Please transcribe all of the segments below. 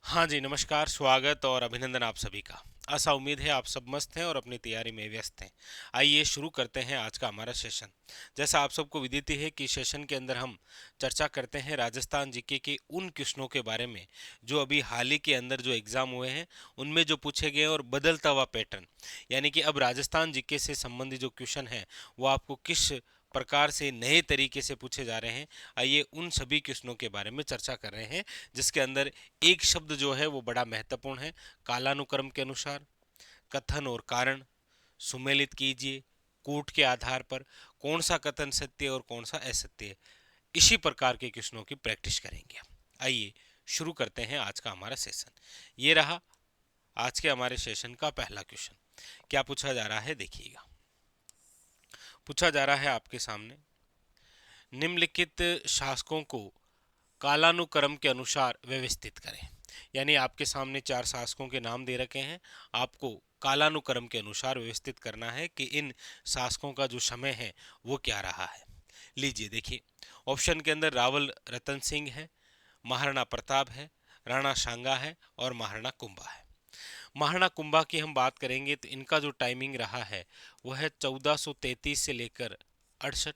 हाँ जी, नमस्कार, स्वागत और अभिनंदन आप सभी का। आशा उम्मीद है आप सब मस्त हैं और अपनी तैयारी में व्यस्त हैं। आइए शुरू करते हैं आज का हमारा सेशन। जैसा आप सबको विदित है कि सेशन के अंदर हम चर्चा करते हैं राजस्थान जीके के उन क्वेश्चनों के बारे में जो अभी हाल ही के अंदर जो एग्ज़ाम हुए हैं उनमें जो पूछे गए और बदलता हुआ पैटर्न, यानी कि अब राजस्थान जीके से संबंधित जो क्वेश्चन हैं वो आपको किस प्रकार से नए तरीके से पूछे जा रहे हैं। आइए उन सभी क्वेश्चनों के बारे में चर्चा कर रहे हैं, जिसके अंदर एक शब्द जो है वो बड़ा महत्वपूर्ण है। कालानुक्रम के अनुसार, कथन और कारण, सुमेलित कीजिए, कूट के आधार पर, कौन सा कथन सत्य और कौन सा असत्य है। इसी प्रकार के क्वेश्चनों की प्रैक्टिस करेंगे। आइए शुरू करते हैं आज का हमारा सेशन। ये रहा आज के हमारे सेशन का पहला क्वेश्चन। क्या पूछा जा रहा है देखिएगा। पूछा जा रहा है आपके सामने, निम्नलिखित शासकों को कालानुक्रम के अनुसार व्यवस्थित करें। यानी आपके सामने चार शासकों के नाम दे रखे हैं, आपको कालानुक्रम के अनुसार व्यवस्थित करना है कि इन शासकों का जो समय है वो क्या रहा है। लीजिए देखिए, ऑप्शन के अंदर रावल रतन सिंह है, महाराणा प्रताप है, राणा सांगा है और महाराणा कुंभा है। महाराणा कुंभा की हम बात करेंगे तो इनका जो टाइमिंग रहा है वह है 1433 से लेकर 68।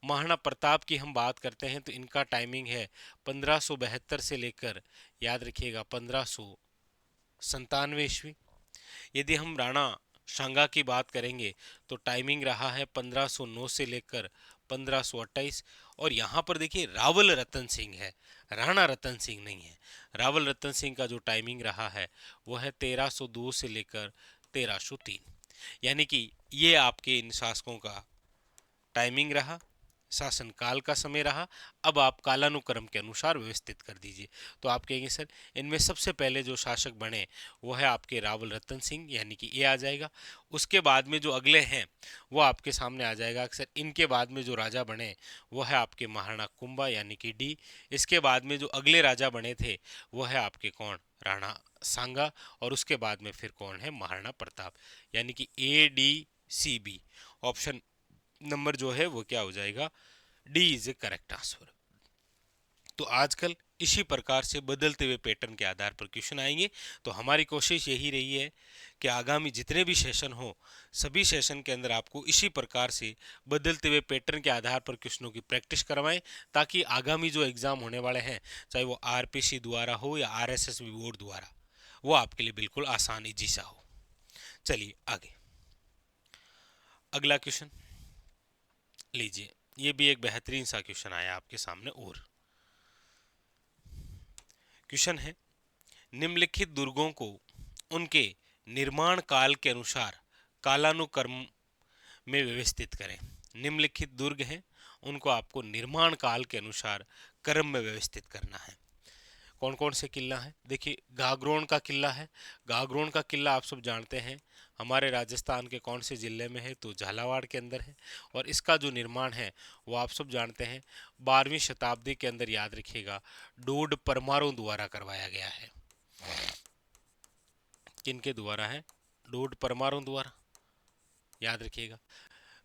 महाराणा प्रताप की हम बात करते हैं तो इनका टाइमिंग है 1572 से लेकर, याद रखिएगा, 1597 ईस्वी। यदि हम राणा सांगा की बात करेंगे तो टाइमिंग रहा है 1509 से लेकर 1528। और यहाँ पर देखिए रावल रतन सिंह है, राणा रतन सिंह नहीं है। रावल रतन सिंह का जो टाइमिंग रहा है वह है 1302 से लेकर 1303। यानी कि ये आपके इन शासकों का टाइमिंग रहा, शासनकाल का समय रहा। अब आप कालानुक्रम के अनुसार व्यवस्थित कर दीजिए। तो आप कहेंगे सर इनमें सबसे पहले जो शासक बने वो है आपके रावल रतन सिंह, यानी कि ये आ जाएगा। उसके बाद में जो अगले हैं वो आपके सामने आ जाएगा कि सर इनके बाद में जो राजा बने वो है आपके महाराणा कुंभा, यानी कि डी। इसके बाद में जो अगले राजा बने थे वो है आपके कौन, राणा सांगा। और उसके बाद में फिर कौन है, महाराणा प्रताप। यानी कि ADCB ऑप्शन नंबर जो है वो क्या हो जाएगा, D is A correct answer. तो आजकल इसी प्रकार से बदलते हुए पैटर्न के आधार पर क्वेश्चन आएंगे। तो हमारी कोशिश यही रही है कि आगामी जितने भी सेशन हो सभी सेशन के अंदर आपको इसी प्रकार से बदलते हुए पैटर्न के आधार पर क्वेश्चनों की प्रैक्टिस करवाएं, ताकि आगामी जो एग्जाम होने वाले हैं, चाहे वो RPC द्वारा हो या RSSB बोर्ड द्वारा, वो आपके लिए बिल्कुल आसान इजी सा हो। चलिए आगे अगला क्वेश्चन लीजिए। ये भी एक बेहतरीन सा क्वेश्चन आया आपके सामने। और क्वेश्चन है, निम्नलिखित दुर्गों को उनके निर्माण काल के अनुसार कालानुक्रम में व्यवस्थित करें। निम्नलिखित दुर्ग हैं, उनको आपको निर्माण काल के अनुसार क्रम में व्यवस्थित करना है। कौन कौन से किला है देखिए, गागरोन का किला है। गागरोन का किला आप सब जानते हैं हमारे राजस्थान के कौन से जिले में है, तो झालावाड़ के अंदर है। और इसका जो निर्माण है वो आप सब जानते हैं 12वीं शताब्दी के अंदर, याद रखिएगा, डोड परमारों द्वारा करवाया गया है। किनके द्वारा है, डोड परमारों द्वारा, याद रखिएगा।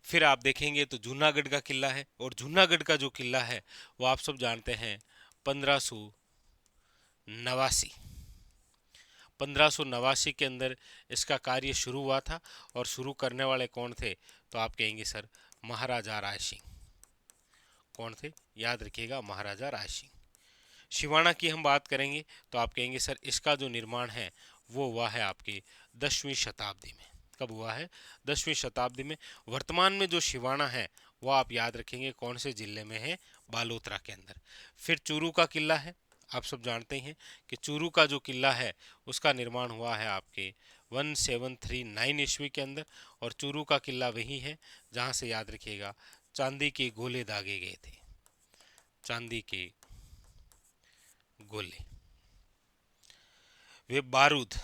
फिर आप देखेंगे तो जूनागढ़ का किला है, और जूनागढ़ का जो किला है वो आप सब जानते हैं 1589। 1589 के अंदर इसका कार्य शुरू हुआ था। और शुरू करने वाले कौन थे, तो आप कहेंगे सर महाराजा राय सिंह। कौन थे, याद रखिएगा, महाराजा राय सिंह। शिवाना की हम बात करेंगे तो आप कहेंगे सर इसका जो निर्माण है वो हुआ है आपकी 10वीं शताब्दी में। कब हुआ है, 10वीं शताब्दी में। वर्तमान में जो शिवाना है वो आप याद रखेंगे कौन से जिले में है, बालोतरा के अंदर। फिर चूरू का किला है, आप सब जानते ही हैं कि चूरू का जो किला है उसका निर्माण हुआ है आपके 1739 ईस्वी के अंदर। और चूरू का किला वही है जहाँ से, याद रखिएगा, चांदी के गोले दागे गए थे। चांदी के गोले, वे बारूद,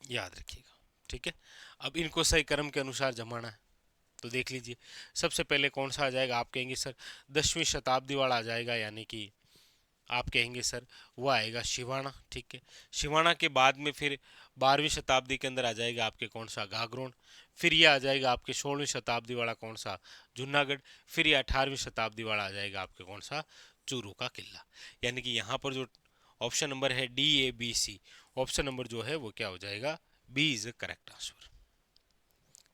याद रखिएगा। ठीक है, अब इनको सही क्रम के अनुसार जमाना है। तो देख लीजिए, सबसे पहले कौन सा आ जाएगा, आप कहेंगे सर 10वीं शताब्दी वाला आ जाएगा, यानी कि आप कहेंगे सर वो आएगा शिवाना। ठीक है, शिवाना के बाद में फिर 12वीं शताब्दी के अंदर आ जाएगा आपके कौन सा, गागरोन। फिर ये आ जाएगा आपके 16वीं शताब्दी वाला कौन सा, जूनागढ़। फिर ये 18वीं शताब्दी वाला आ जाएगा आपके कौन सा, चूरू का किला। यानी कि यहाँ पर जो ऑप्शन नंबर है DABC। ऑप्शन नंबर जो है वो क्या हो जाएगा, बी इज करेक्ट आंसर।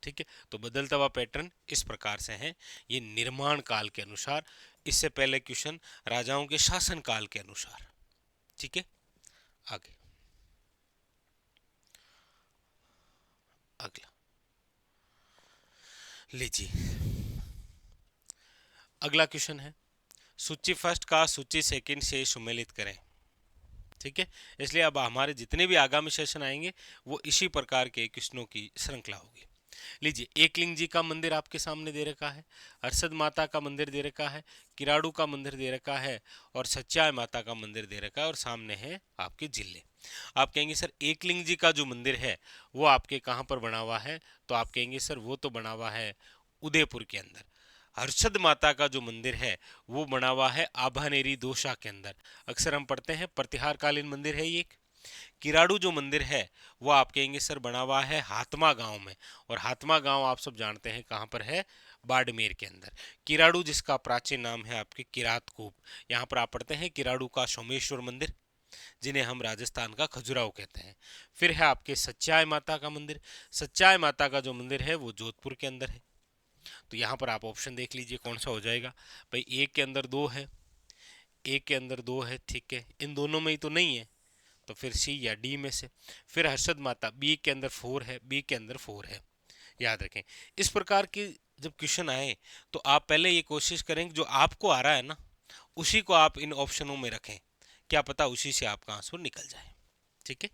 ठीक है, तो बदलता हुआ पैटर्न इस प्रकार से है, ये निर्माण काल के अनुसार, इससे पहले क्वेश्चन राजाओं के शासन काल के अनुसार। ठीक है, आगे अगला लीजिए। अगला क्वेश्चन है, सूची फर्स्ट का सूची सेकंड से सुमेलित करें। ठीक है, इसलिए अब हमारे जितने भी आगामी सेशन आएंगे वो इसी प्रकार के क्वेश्चनों की श्रृंखला होगी। लीजिए, एकलिंग जी का मंदिर आपके सामने दे रखा है, अरसद माता का मंदिर दे रखा है, किराड़ू का मंदिर दे रखा है और सच्चाई माता का मंदिर दे रखा है, और सामने है आपके जिले। आप कहेंगे सर एकलिंग जी का जो मंदिर है वो आपके कहाँ पर बना हुआ है, तो आप कहेंगे सर वो तो बना हुआ है उदयपुर के अंदर। हर्षद माता का जो मंदिर है वो बना हुआ है आभानेरी दोषा के अंदर, अक्सर हम पढ़ते हैं प्रतिहार कालीन मंदिर है ये एक। किराड़ू जो मंदिर है वो आप कहेंगे सर बना हुआ है हातमा गांव में, और हातमा गांव आप सब जानते हैं कहाँ पर है, बाड़मेर के अंदर। किराड़ू जिसका प्राचीन नाम है आपके किरातकूप, यहाँ पर आप पढ़ते हैं किराड़ू का सोमेश्वर मंदिर, जिन्हें हम राजस्थान का खजुराहो कहते हैं। फिर है आपके सच्चाई माता का मंदिर, सच्चाई माता का जो मंदिर है वो जोधपुर के अंदर है। तो यहाँ पर आप ऑप्शन देख लीजिए कौन सा हो जाएगा। भाई एक के अंदर दो है, एक के अंदर दो है, ठीक है, इन दोनों में ही तो नहीं है, तो फिर सी या डी में से। फिर हर्षद माता बी के अंदर 4 है, बी के अंदर 4 है, याद रखें। इस प्रकार की जब क्वेश्चन आए तो आप पहले ये कोशिश करें कि जो आपको आ रहा है ना उसी को आप इन ऑप्शनों में रखें, क्या पता उसी से आपका आंसर निकल जाए। ठीक है,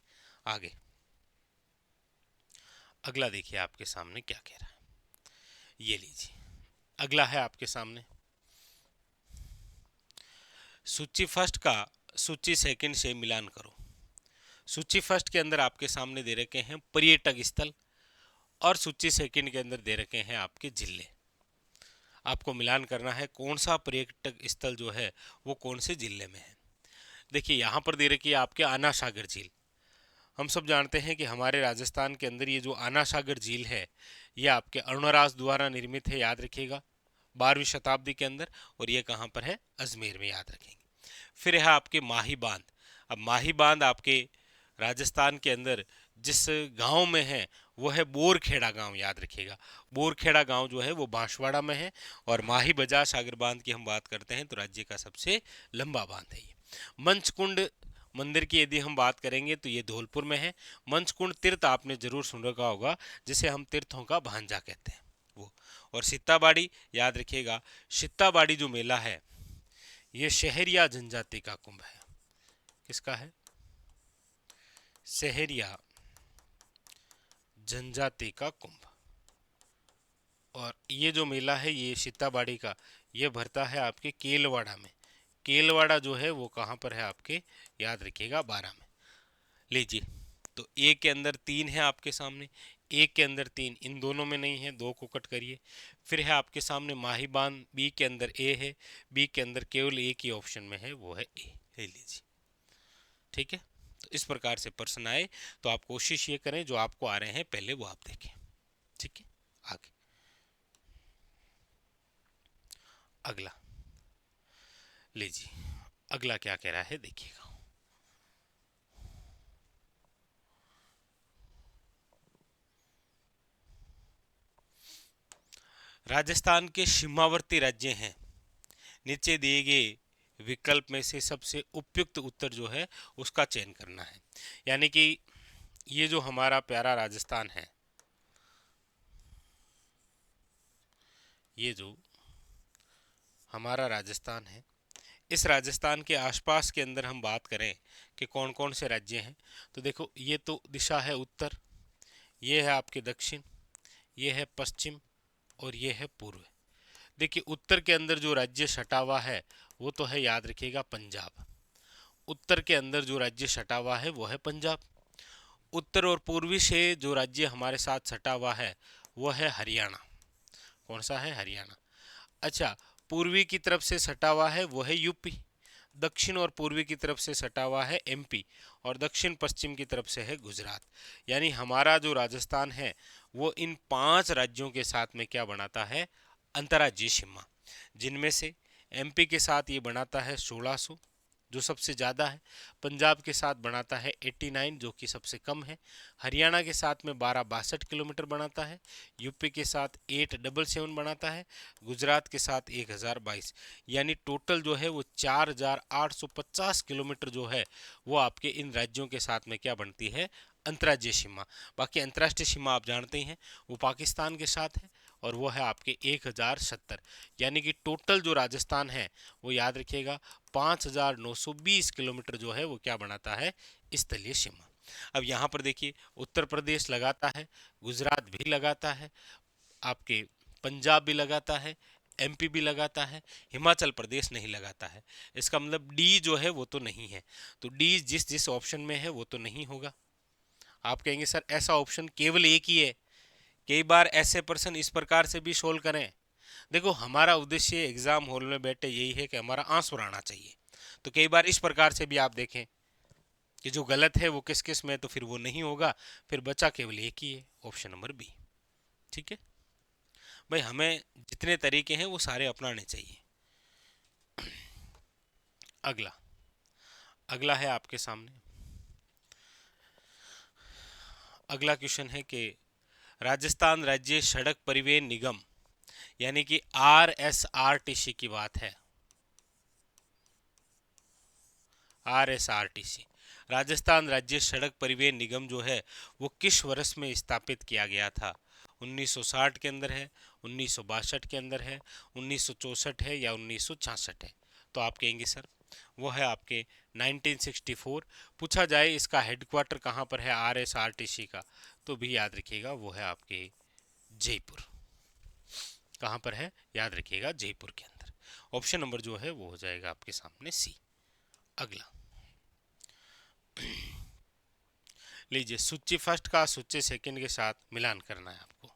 आगे अगला देखिए आपके सामने क्या कह रहा है, ये लीजिए। अगला है आपके सामने, सूची फर्स्ट का सूची सेकंड से मिलान करो। सूची फर्स्ट के अंदर आपके सामने दे रखे हैं पर्यटक स्थल, और सूची सेकंड के अंदर दे रखे हैं आपके जिले। आपको मिलान करना है कौन सा पर्यटक स्थल जो है वो कौन से जिले में है। देखिए यहाँ पर दे रखी है आपके आना सागर झील। हम सब जानते हैं कि हमारे राजस्थान के अंदर ये जो आना सागर झील है ये आपके अरुणराज द्वारा निर्मित है, याद रखिएगा, 12वीं शताब्दी के अंदर, और ये कहाँ पर है, अजमेर में, याद रखेंगे। फिर है आपके माही बांध। अब माही बांध आपके राजस्थान के अंदर जिस गांव में है वो है बोरखेड़ा गांव, याद रखिएगा। बोरखेड़ा गांव जो है वो बांसवाड़ा में है, और माही बजाज सागर बांध की हम बात करते हैं तो राज्य का सबसे लंबा बांध है ये। मंचकुंड मंदिर की यदि हम बात करेंगे तो ये धौलपुर में है। मंचकुंड तीर्थ आपने जरूर सुन रखा होगा, जिसे हम तीर्थों का भांजा कहते हैं वो। और सित्ताबाड़ी, याद रखिएगा, सित्ताबाड़ी जो मेला है ये शहरिया जनजाति का कुंभ है। किसका है, शहरिया जनजाति का कुंभ। और ये जो मेला है ये सीताबाड़ी का, ये भरता है आपके केलवाड़ा में। केलवाड़ा जो है वो कहाँ पर है आपके, याद रखिएगा, 12 में। लीजिए, तो ए के अंदर 3 है आपके सामने, ए के अंदर 3, इन दोनों में नहीं है, 2 को कट करिए। फिर है आपके सामने माही बांध, बी के अंदर ए है, बी के अंदर केवल एक ही ऑप्शन में है, वो है ए, ले लीजिए। ठीक है, तो इस प्रकार से प्रश्न आए तो आप कोशिश ये करें जो आपको आ रहे हैं पहले वो आप देखें। ठीक है, आगे अगला लीजिए। अगला क्या कह रहा है देखिएगा। राजस्थान के सीमावर्ती राज्य हैं, नीचे दिए गए विकल्प में से सबसे उपयुक्त उत्तर जो है उसका चयन करना है। यानी कि ये जो हमारा प्यारा राजस्थान है, ये जो हमारा राजस्थान है, इस राजस्थान के आसपास के अंदर हम बात करें कि कौन कौन से राज्य हैं, तो देखो ये तो दिशा है उत्तर, ये है आपके दक्षिण, ये है पश्चिम, और ये है पूर्व। देखिए उत्तर के अंदर जो राज्य सटा हुआ है वो तो है, याद रखिएगा, पंजाब। उत्तर के अंदर जो राज्य सटा हुआ है वो है पंजाब। उत्तर और पूर्वी से जो राज्य हमारे साथ सटा हुआ है वो है हरियाणा। कौन सा है, हरियाणा। अच्छा, पूर्वी की तरफ से सटा हुआ है वो है यूपी। दक्षिण और पूर्वी की तरफ से सटा हुआ है एमपी, और दक्षिण पश्चिम की तरफ से है गुजरात। यानी हमारा जो राजस्थान है वो इन 5 राज्यों के साथ में क्या बनाता है, अंतर्राज्यीय सीमा, जिनमें से एमपी के साथ ये बनाता है 1600, जो सबसे ज़्यादा है, पंजाब के साथ बनाता है 89 जो कि सबसे कम है, हरियाणा के साथ में 1262 किलोमीटर बनाता है, यूपी के साथ 877 बनाता है, गुजरात के साथ 1022, यानी टोटल जो है वो 4850 किलोमीटर जो है वो आपके इन राज्यों के साथ में क्या बनती है, अंतर्राज्यीय सीमा। बाकी अंतर्राष्ट्रीय सीमा आप जानते ही हैं वो पाकिस्तान के साथ है और वो है आपके 1070, यानी कि टोटल जो राजस्थान है वो याद रखिएगा 5920 किलोमीटर जो है वो क्या बनाता है, स्थलीय सीमा। अब यहाँ पर देखिए उत्तर प्रदेश लगाता है, गुजरात भी लगाता है, आपके पंजाब भी लगाता है, एमपी भी लगाता है, हिमाचल प्रदेश नहीं लगाता है। इसका मतलब डी जो है वो तो नहीं है, तो डी जिस जिस ऑप्शन में है वो तो नहीं होगा। आप कहेंगे सर ऐसा ऑप्शन केवल एक ही है, कई बार ऐसे प्रश्न इस प्रकार से भी सोल्व करें। देखो हमारा उद्देश्य एग्जाम हॉल में बैठे यही है कि हमारा आंसर आना चाहिए, तो कई बार इस प्रकार से भी आप देखें कि जो गलत है वो किस किस में, तो फिर वो नहीं होगा, फिर बचा केवल एक ही है, ऑप्शन नंबर बी। ठीक है भाई, हमें जितने तरीके हैं वो सारे अपनाने चाहिए। अगला अगला है आपके सामने, अगला क्वेश्चन है कि राजस्थान राज्य सड़क परिवहन निगम यानी कि RSRTC की बात है, RSRTC राजस्थान राज्य सड़क परिवहन निगम जो है वो किस वर्ष में स्थापित किया गया था? 1960 के अंदर है, 1962 के अंदर है, 1964 है या 1966 है? तो आप कहेंगे सर वो है आपके 1964। पूछा जाए इसका हेडक्वार्टर कहाँ पर है RSRTC का, तो भी याद रखिएगा वो है आपके जयपुर। कहाँ पर है याद रखिएगा, जयपुर के अंदर। ऑप्शन नंबर जो है वो हो जाएगा आपके सामने सी। अगला लीजिए, सूची फर्स्ट का सूची सेकंड के साथ मिलान करना है आपको,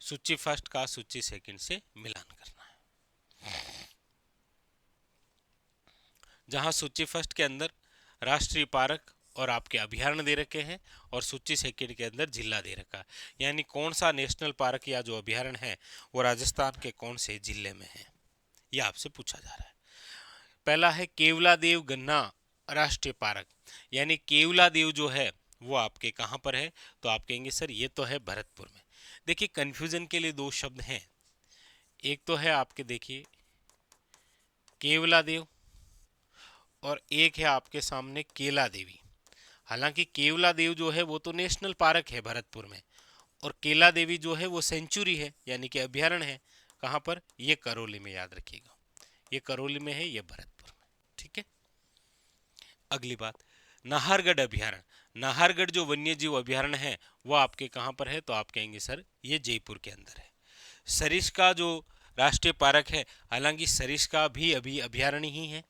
सूची फर्स्ट का सूची सेकंड से मिलान करना है। जहां सूची फर्स्ट के अंदर राष्ट्रीय पार्क और आपके अभयारण्य दे रखे हैं और सूची सेकंड के अंदर जिला दे रखा है, यानी कौन सा नेशनल पार्क या जो अभयारण्य है वो राजस्थान के कौन से जिले में है, ये आपसे पूछा जा रहा है। पहला है केवलादेव गन्ना राष्ट्रीय पार्क, यानी केवलादेव जो है वो आपके कहाँ पर है, तो आप कहेंगे सर ये तो है भरतपुर में। देखिए कंफ्यूजन के लिए दो शब्द हैं, एक तो है आपके देखिए केवलादेव और एक है आपके सामने केला देवी। हालांकि केवला देव जो है वो तो नेशनल पार्क है भरतपुर में, और केला देवी जो है वो सेंचुरी है यानी कि अभयारण्य है। कहाँ पर, ये करौली में, याद रखिएगा ये करौली में है, ये भरतपुर में। ठीक है, अगली बात नाहरगढ़ अभयारण्य, नाहरगढ़ जो वन्य जीव अभयारण्य है वो आपके कहाँ पर है, तो आप कहेंगे सर ये जयपुर के अंदर है। सरिस्का जो राष्ट्रीय पार्क है, हालांकि सरिस्का भी अभी अभयारण्य ही है,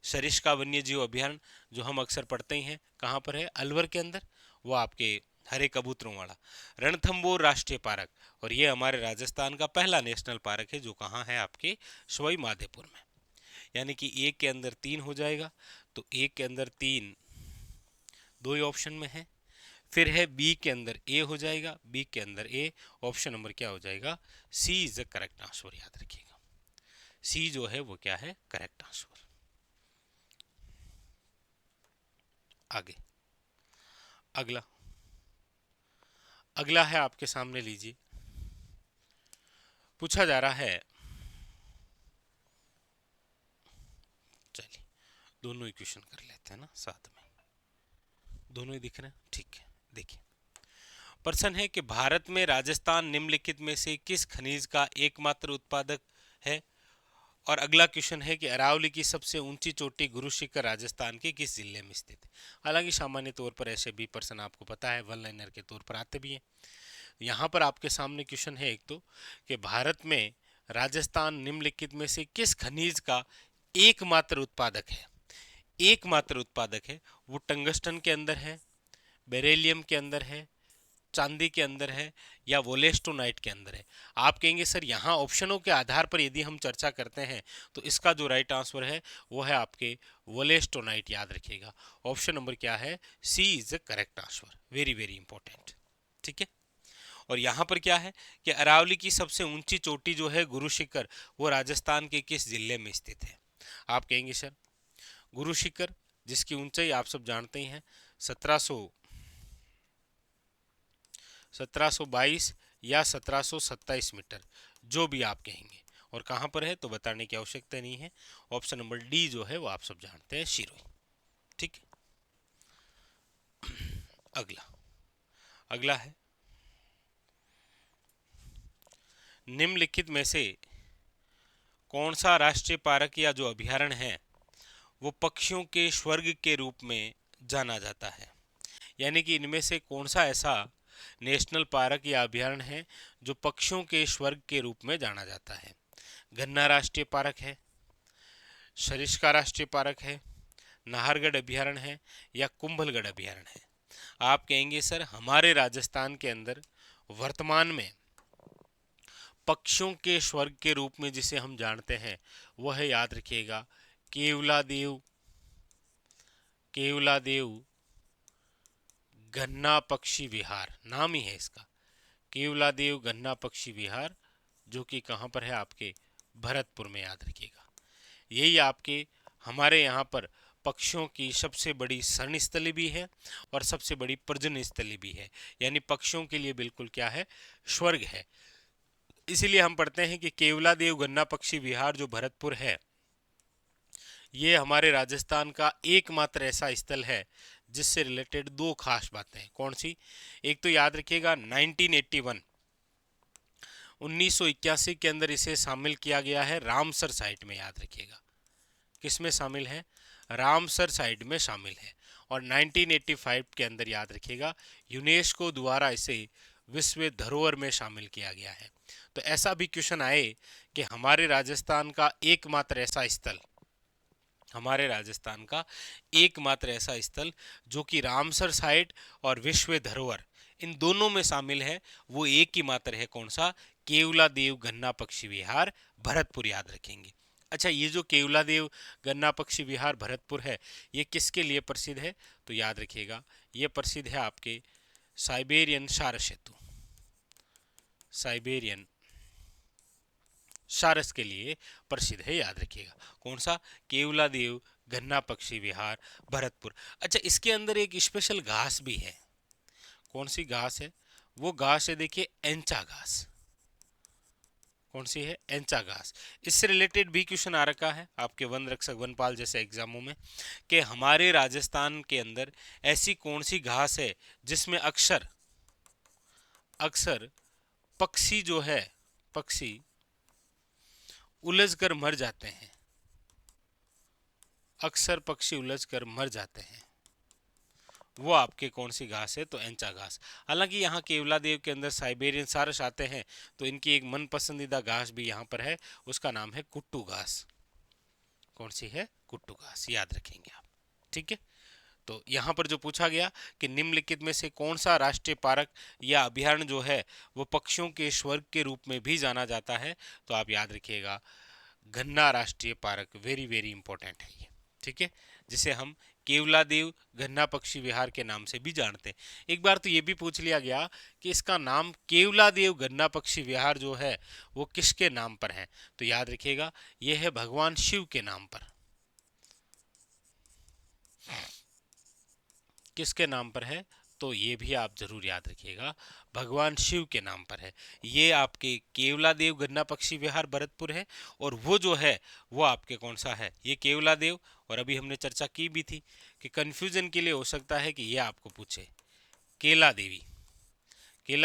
सरिस्का वन्य जीव अभयारण्य जो हम अक्सर पढ़ते ही हैं कहाँ पर है, अलवर के अंदर, वो आपके हरे कबूतरों वाला। रणथंबोर राष्ट्रीय पार्क, और ये हमारे राजस्थान का पहला नेशनल पार्क है जो कहाँ है, आपके सवाई माधोपुर में। यानी कि एक के अंदर तीन हो जाएगा, तो एक के अंदर तीन दो ही ऑप्शन में है। फिर है बी के अंदर ए हो जाएगा, बी के अंदर ए, ऑप्शन नंबर क्या हो जाएगा, सी इज द करेक्ट आंसर, याद रखिएगा सी जो है वो क्या है, करेक्ट आंसर। आगे अगला अगला है आपके सामने, लीजिए पूछा जा रहा है, चलिए दोनों ही क्वेश्चन कर लेते हैं ना साथ में, दोनों ही दिख रहे हैं, ठीक है। देखिए प्रश्न है कि भारत में राजस्थान निम्नलिखित में से किस खनिज का एकमात्र उत्पादक है, और अगला क्वेश्चन है कि अरावली की सबसे ऊंची चोटी गुरु शिखर राजस्थान के किस जिले में स्थित है। हालांकि सामान्य तौर पर ऐसे भी प्रश्न आपको पता है वन लाइनर के तौर पर आते भी हैं। यहाँ पर आपके सामने क्वेश्चन है एक तो कि भारत में राजस्थान निम्नलिखित में से किस खनिज का एकमात्र उत्पादक है, एकमात्र उत्पादक है, वो टंगस्टन के अंदर है, बेरेलियम के अंदर है, चांदी के अंदर है, या वोलेस्टोनाइट के अंदर है। आप कहेंगे सर यहाँ ऑप्शनों के आधार पर यदि हम चर्चा करते हैं तो इसका जो राइट आंसर है वो है आपके वोलेस्टोनाइट, याद रखिएगा ऑप्शन नंबर क्या है, C is the correct answer, very very important. ठीक है, और यहाँ पर क्या है कि अरावली की सबसे ऊंची चोटी जो है गुरु शिखर, वो राजस्थान के किस जिले में स्थित है। आप कहेंगे सर गुरु शिखर, जिसकी ऊंचाई आप सब जानते ही हैं 1722 या 1727 मीटर, जो भी आप कहेंगे। और कहाँ पर है तो बताने की आवश्यकता नहीं है। ऑप्शन नंबर डी जो है वो आप सब जानते हैं, शिरोई। ठीक है, अगला अगला है, निम्नलिखित में से कौन सा राष्ट्रीय पार्क या जो अभयारण्य है वो पक्षियों के स्वर्ग के रूप में जाना जाता है। यानी कि इनमें से कौन सा ऐसा नेशनल पार्क या अभयारण्य है जो पक्षियों के स्वर्ग के रूप में जाना जाता है। गन्ना राष्ट्रीय पार्क है, सरिस्का राष्ट्रीय पार्क है, नाहरगढ़ अभयारण्य है, या कुंभलगढ़ अभयारण्य है। आप कहेंगे सर हमारे राजस्थान के अंदर वर्तमान में पक्षियों के स्वर्ग के रूप में जिसे हम जानते हैं वह है, याद रखिएगा, केवलादेव गन्ना पक्षी विहार, नाम ही है इसका, केवलादेव गन्ना पक्षी विहार, जो कि कहाँ पर है, आपके भरतपुर में, याद रखिएगा। यही आपके हमारे यहाँ पर पक्षियों की सबसे बड़ी शरण स्थली भी है और सबसे बड़ी प्रजनन स्थली भी है। यानी पक्षियों के लिए बिल्कुल क्या है, स्वर्ग है। इसीलिए हम पढ़ते हैं कि केवलादेव गन्ना पक्षी विहार जो भरतपुर है, ये हमारे राजस्थान का एकमात्र ऐसा स्थल है जिससे रिलेटेड दो खास बातें हैं। कौन सी? एक तो याद रखिएगा 1981 के अंदर इसे शामिल किया गया है रामसर साइट में, याद रखिएगा। किस में शामिल है? रामसर साइट में शामिल है। और 1985 के अंदर याद रखिएगा यूनेस्को द्वारा इसे विश्व धरोहर में शामिल किया गया है। तो ऐसा भी क्वेश्चन आए कि हमारे राजस्थान का एकमात्र ऐसा स्थल जो कि रामसर साइट और विश्व धरोहर इन दोनों में शामिल है, वो एक ही मात्र है। कौन सा? केवलादेव गन्ना पक्षी विहार भरतपुर, याद रखेंगे। अच्छा, ये जो केवलादेव गन्ना पक्षी विहार भरतपुर है, ये किसके लिए प्रसिद्ध है? तो याद रखिएगा ये प्रसिद्ध है आपके साइबेरियन सारस के लिए प्रसिद्ध है, याद रखिएगा। कौन सा? केवलादेव गन्ना पक्षी विहार भरतपुर। अच्छा, इसके अंदर एक स्पेशल घास भी है। कौन सी घास है? वो घास है, देखिए, एंचा घास। कौन सी है? एंचा घास। इससे रिलेटेड भी क्वेश्चन आ रखा है आपके वन रक्षक वनपाल जैसे एग्जामों में कि हमारे राजस्थान के अंदर ऐसी कौन सी घास है जिसमें अक्सर पक्षी उलझ कर मर जाते हैं। अक्सर पक्षी उलझ कर मर जाते हैं, वो आपके कौन सी घास है? तो एंचा घास। हालांकि यहाँ केवलादेव के अंदर साइबेरियन सारस आते हैं, तो इनकी एक मन पसंदीदा घास भी यहाँ पर है, उसका नाम है कुट्टू घास। कौन सी है? कुट्टू घास, याद रखेंगे आप। ठीक है, तो यहाँ पर जो पूछा गया कि निम्नलिखित में से कौन सा राष्ट्रीय पार्क या अभयारण्य जो है वो पक्षियों के स्वर्ग के रूप में भी जाना जाता है, तो आप याद रखिएगा गन्ना राष्ट्रीय पार्क, वेरी वेरी इंपॉर्टेंट है ये। ठीक है, जिसे हम केवलादेव गन्ना पक्षी विहार के नाम से भी जानते हैं। एक बार तो ये भी पूछ लिया गया कि इसका नाम केवलादेव गन्ना पक्षी विहार जो है वो किसके नाम पर है, तो याद रखिएगा ये है भगवान शिव के नाम पर। किसके नाम पर है? तो ये भी आप जरूर याद रखिएगा, भगवान शिव के नाम पर है। ये आपके केवलादेव गन्ना पक्षी विहार भरतपुर है, और वो जो है वो आपके कौन सा है? ये केवलादेव। और अभी हमने चर्चा की भी थी कि कंफ्यूजन के लिए हो सकता है कि ये आपको पूछे केला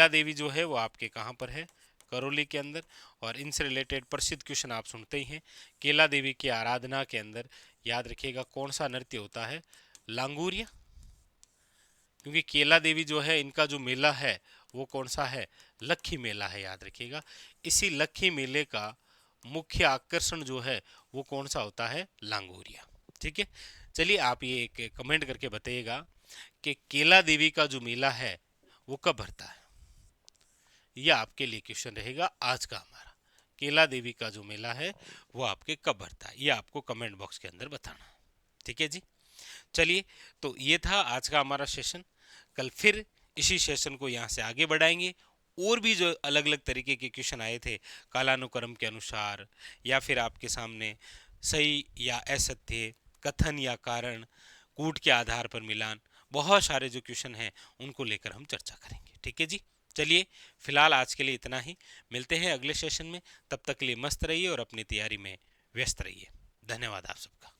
देवी जो है वो आपके कहाँ पर है? करौली के अंदर। और इनसे रिलेटेड प्रसिद्ध क्वेश्चन आप सुनते ही हैं। केला देवी की आराधना के अंदर याद रखिएगा कौन सा नृत्य होता है? लांगूरिया। क्योंकि केला देवी जो है इनका जो मेला है वो कौन सा है? लक्खी मेला है, याद रखिएगा। इसी लक्खी मेले का मुख्य आकर्षण जो है वो कौन सा होता है? लांगोरिया। ठीक है, चलिए आप ये एक कमेंट करके बताइएगा कि केला देवी का जो मेला है वो कब भरता है। यह आपके लिए क्वेश्चन रहेगा आज का हमारा। केला देवी का जो मेला है वो आपके कब भरता है, ये आपको कमेंट बॉक्स के अंदर बताना है। ठीक है जी, चलिए, तो ये था आज का हमारा सेशन। कल फिर इसी सेशन को यहाँ से आगे बढ़ाएंगे। और भी जो अलग अलग तरीके के क्वेश्चन आए थे कालानुक्रम के अनुसार, या फिर आपके सामने सही या असत्य, कथन या कारण, कूट के आधार पर मिलान, बहुत सारे जो क्वेश्चन हैं उनको लेकर हम चर्चा करेंगे। ठीक है जी, चलिए फिलहाल आज के लिए इतना ही। मिलते हैं अगले सेशन में, तब तक के लिए मस्त रहिए और अपनी तैयारी में व्यस्त रहिए। धन्यवाद आप सबका।